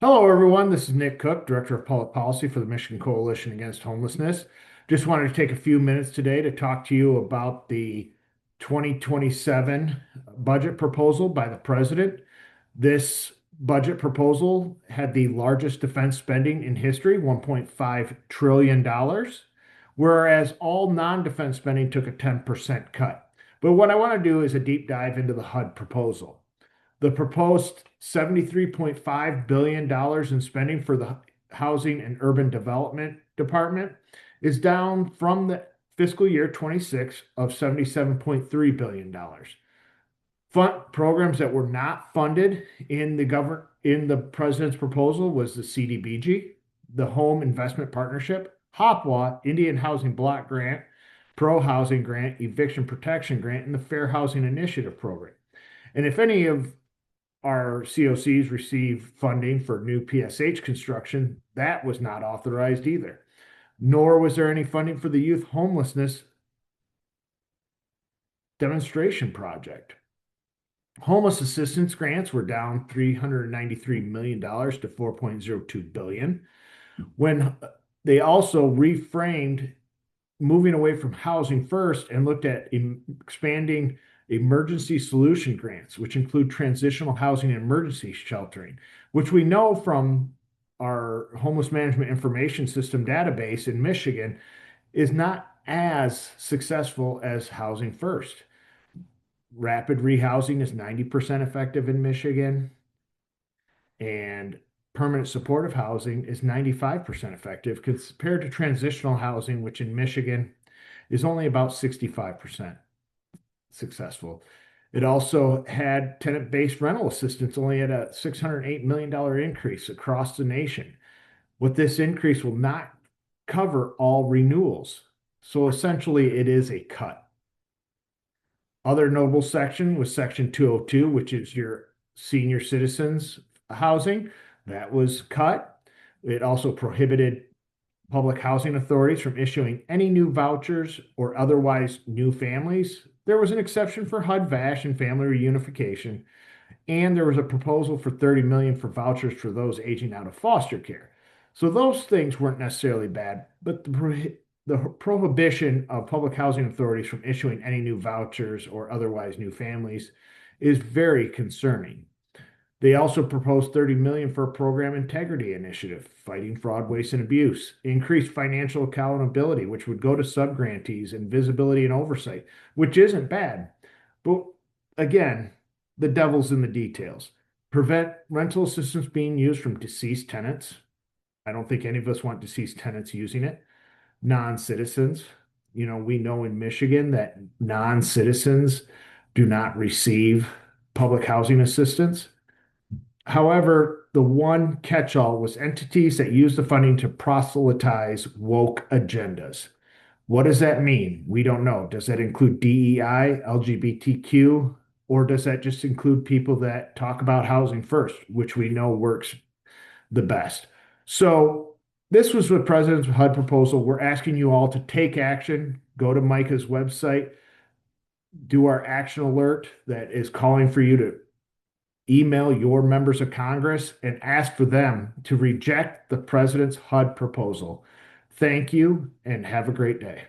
Hello, everyone. This is Nick Cook, Director of Public Policy for the Michigan Coalition Against Homelessness. Just wanted to take a few minutes today to talk to you about the 2027 budget proposal by the president. This budget proposal had the largest defense spending in history, $1.5 trillion, whereas all non-defense spending took a 10% cut. But what I want to do is a deep dive into the HUD proposal. The proposed $73.5 billion in spending for the Housing and Urban Development Department is down from the fiscal year 26 of $77.3 billion. Fund programs that were not funded in the president's proposal was the CDBG, the Home Investment Partnership, HOPWA, Indian Housing Block Grant, Pro Housing Grant, Eviction Protection Grant, and the Fair Housing Initiative Program. And if any of our COCs receive funding for new PSH construction, that was not authorized either. Nor was there any funding for the youth homelessness demonstration project. Homeless assistance grants were down $393 million to $4.02 billion. When they also reframed moving away from housing first and looked at expanding emergency solution grants, which include transitional housing and emergency sheltering, which we know from our homeless management information system database in Michigan is not as successful as housing first. Rapid rehousing is 90% effective in Michigan, and permanent supportive housing is 95% effective compared to transitional housing, which in Michigan is only about 65% successful. It also had tenant-based rental assistance only at a $608 million increase across the nation. What this increase will not cover all renewals. So essentially, it is a cut. Other notable section was Section 202, which is your senior citizens housing. That was cut. It also prohibited public housing authorities from issuing any new vouchers or otherwise new families. There was an exception for HUD, VASH, and family reunification, and there was a proposal for $30 million for vouchers for those aging out of foster care. So those things weren't necessarily bad, but the prohibition of public housing authorities from issuing any new vouchers or otherwise new families is very concerning. They also proposed $30 million for a program integrity initiative, fighting fraud, waste, and abuse, increased financial accountability, which would go to subgrantees, and visibility and oversight, which isn't bad. But again, the devil's in the details. Prevent rental assistance being used from deceased tenants. I don't think any of us want deceased tenants using it. Non-citizens. We know in Michigan that non-citizens do not receive public housing assistance. However, the one catch-all was entities that use the funding to proselytize woke agendas. What does that mean? We don't know. Does that include DEI, LGBTQ, or does that just include people that talk about housing first, which we know works the best? So this was the President's HUD proposal. We're asking you all to take action. Go to Micah's website, do our action alert that is calling for you to email your members of Congress and ask for them to reject the president's HUD proposal. Thank you and have a great day.